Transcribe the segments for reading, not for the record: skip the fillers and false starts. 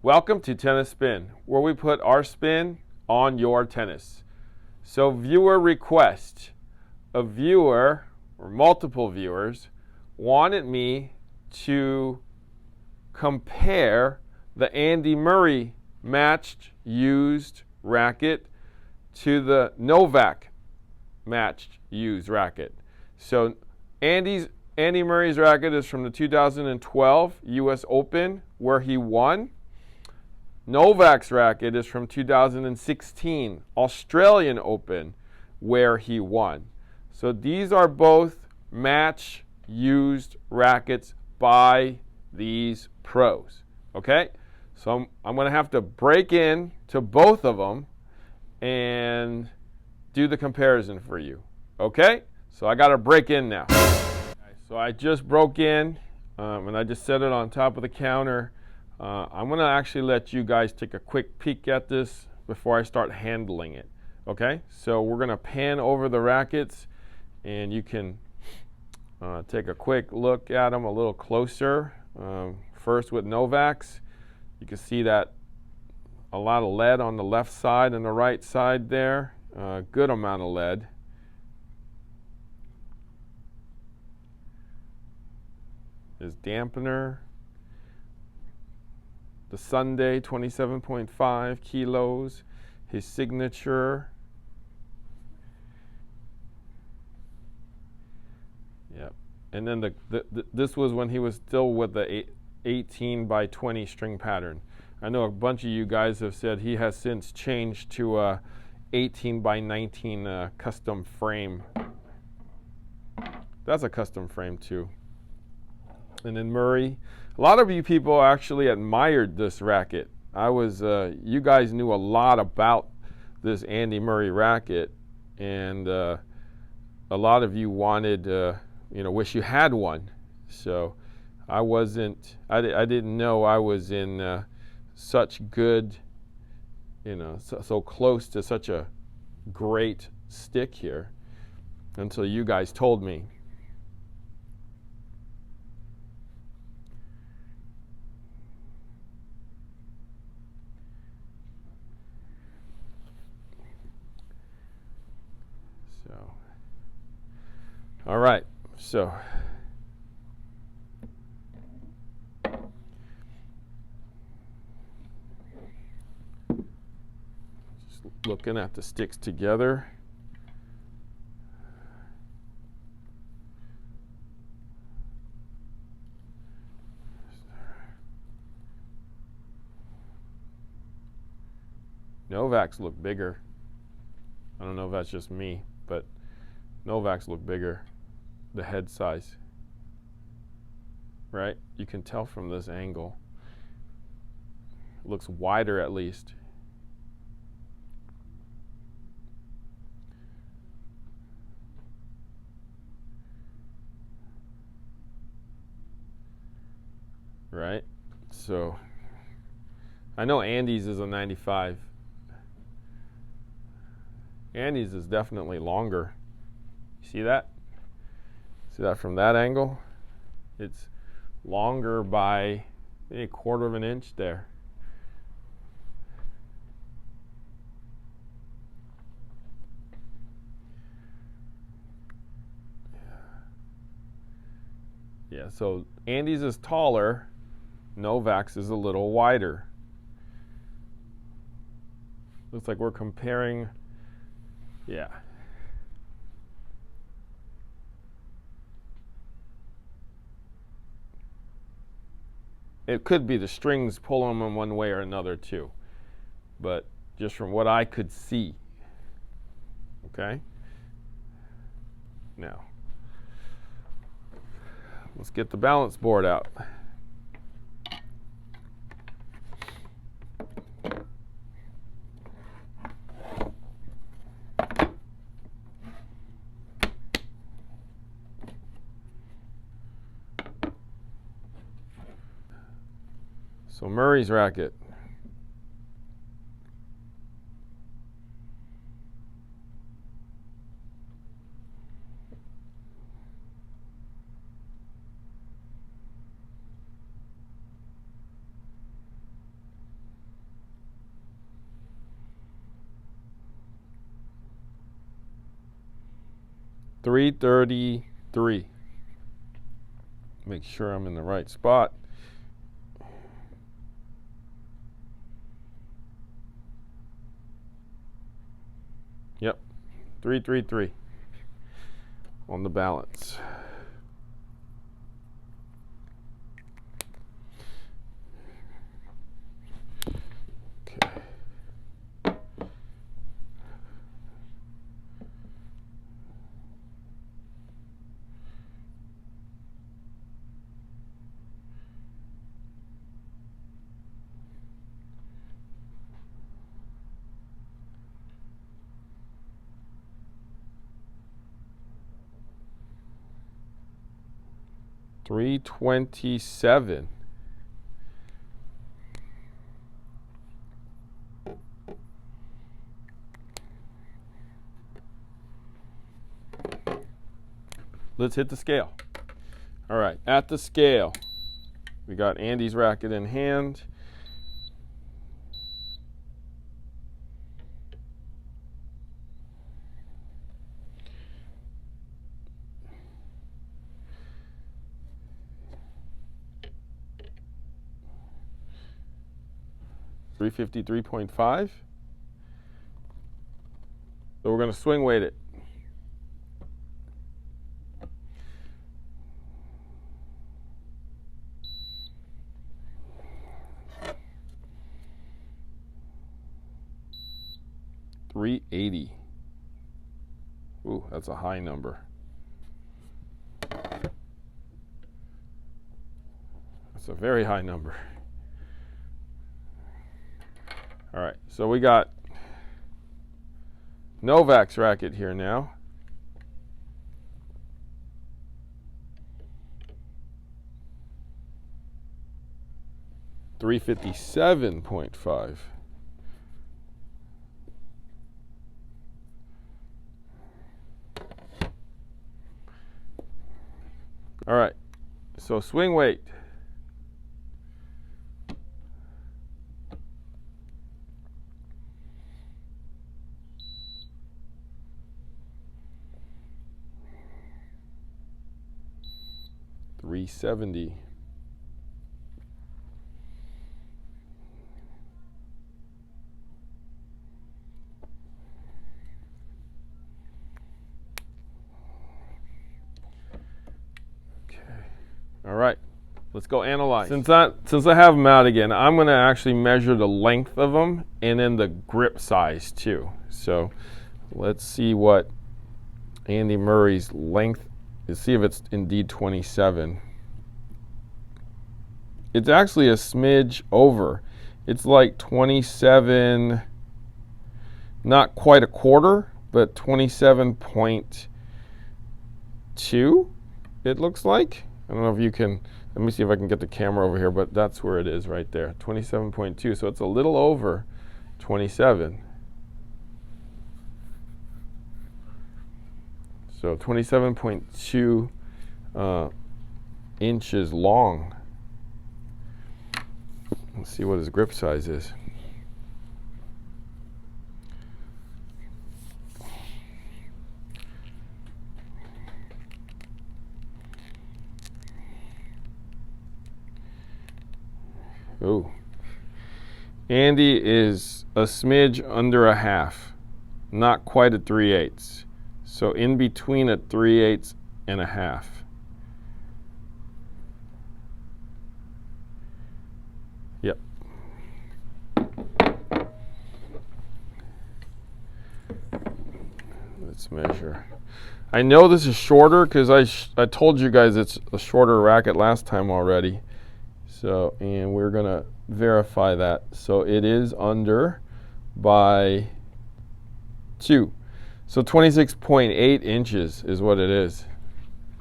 Welcome to Tennis Spin, where we put our spin on your tennis. So viewer request. A viewer, or multiple viewers, wanted me to compare the Andy Murray matched used racket to the Novak matched used racket. So Andy Murray's racket is from the 2012 US Open where he won. Novak's racket is from 2016 Australian Open where he won. So these are both match used rackets by these pros. Okay? So I'm going to have to break in to both of them and do the comparison for you. Okay? So I got to break in now. So I just broke in and I just set it on top of the counter. I'm going to actually let you guys take a quick peek at this before I start handling it. Okay? So we're going to pan over the rackets and you can take a quick look at them a little closer. First with Novak's, you can see that a lot of lead on the left side and the right side there. Good amount of lead. His dampener. The Sunday, 27.5 kilos. His signature. Yep. And then this was when he was still with the 18 by 20 string pattern. I know a bunch of you guys have said he has since changed to a 18 by 19 custom frame. That's a custom frame too. And then Murray. A lot of you people actually admired this racket. You guys knew a lot about this Andy Murray racket, and a lot of you wanted, wish you had one. So I didn't know I was in such good, so close to such a great stick here until you guys told me. All right, so just looking at the sticks together. Novak's look bigger. I don't know if that's just me, but Novak's look bigger. The head size, right? You can tell from this angle. It looks wider at least. Right? So I know Andy's is a 95. Andy's is definitely longer. You see that? See that from that angle? It's longer by maybe 1/4 of an inch there. Yeah, so Andy's is taller, Novak's is a little wider. Looks like we're comparing, yeah. It could be the strings pull them in one way or another too, but just from what I could see. Okay? Now, let's get the balance board out. So Murray's racket. 333. Make sure I'm in the right spot. Yep, 333 on the balance. Okay. $327. Let's hit the scale. All right, at the scale, we got Andy's racket in hand. $353.5. So we're going to swing weight it. $380. Ooh, that's a high number. That's a very high number. All right, so we got Novak's racket here now. $357.5. All right, so swing weight. $370. All right, let's go analyze. Since I have them out again, I'm going to actually measure the length of them and then the grip size too. So let's see what Andy Murray's length is. See if it's indeed 27. It's actually a smidge over. It's like 27, not quite a quarter, but 27.2 it looks like. I don't know if you can, let me see if I can get the camera over here, but that's where it is right there, 27.2. So it's a little over 27. So 27.2 inches long. Let's see what his grip size is. Ooh. Andy is a smidge under a half, not quite a 3/8. So in between a 3/8 and a half. Yep. Let's measure. I know this is shorter because I told you guys it's a shorter racket last time already. So, and we're going to verify that. So it is under by 2. So 26.8 inches is what it is.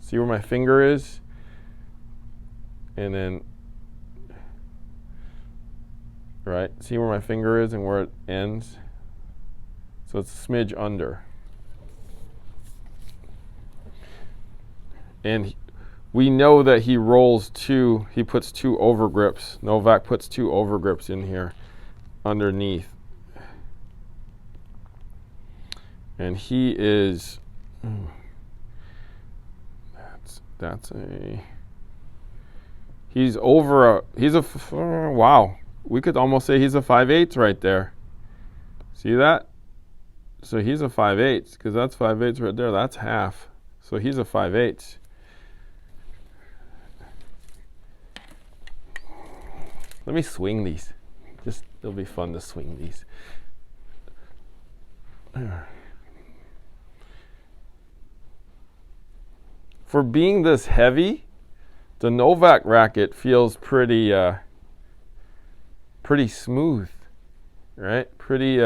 See where my finger is? And then, right, see where my finger is and where it ends? So it's a smidge under. And we know that he rolls two, he puts 2 overgrips. Novak puts 2 overgrips in here underneath. And he is That's a. He's over a. He's a. Wow. We could almost say he's a 5/8 right there. See that? So he's a 5/8 because that's 5/8 right there. That's half. So he's a 5/8. Let me swing these. Just it'll be fun to swing these. For being this heavy, the Novak racket feels pretty pretty smooth, right? Pretty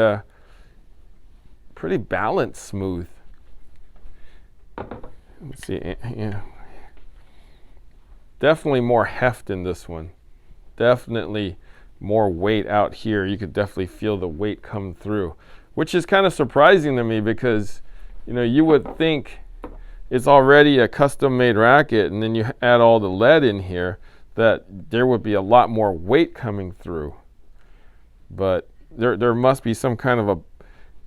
balanced smooth. Let's see, yeah. Definitely more heft in this one. Definitely more weight out here. You could definitely feel the weight come through, which is kind of surprising to me because, you know, you would think it's already a custom-made racket, and then you add all the lead in here, that there would be a lot more weight coming through. But there must be some kind of a,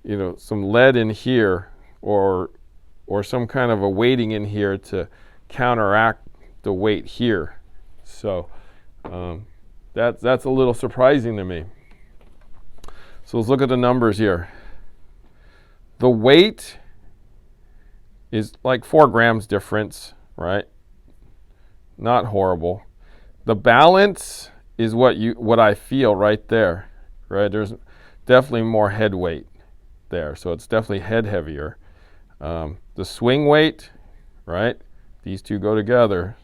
you know, some lead in here, or some kind of a weighting in here to counteract the weight here. So that's a little surprising to me. So let's look at the numbers here. The weight is like 4 grams difference, right? Not horrible. The balance is what I feel right there, right? There's definitely more head weight there, so it's definitely head heavier. The swing weight, right? These two go together.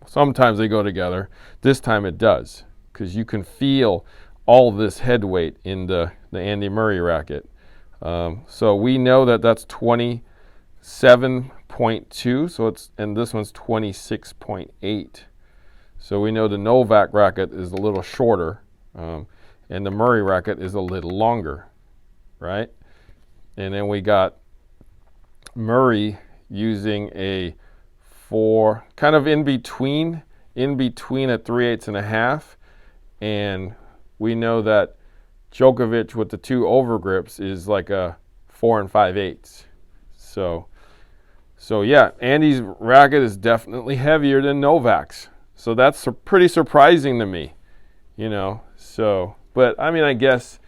Sometimes they go together. This time it does, because you can feel all this head weight in the Andy Murray racket. So we know that that's 27.2, so and this one's 26.8. So we know the Novak racket is a little shorter, and the Murray racket is a little longer, right? And then we got Murray using a 4, kind of in between a 3/8 and a half, and we know that Djokovic with the 2 overgrips is like a 4 5/8. So yeah, Andy's racket is definitely heavier than Novak's. So that's pretty surprising to me, you know. So, but I mean, I guess,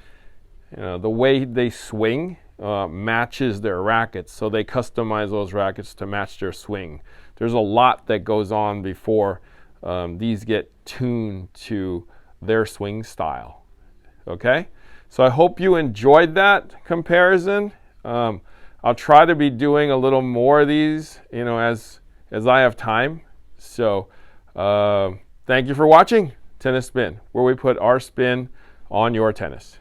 you know, the way they swing matches their rackets, so they customize those rackets to match their swing. There's a lot that goes on before these get tuned to their swing style. Okay, so I hope you enjoyed that comparison. I'll try to be doing a little more of these, you know, as I have time. So thank you for watching Tennis Spin, where we put our spin on your tennis.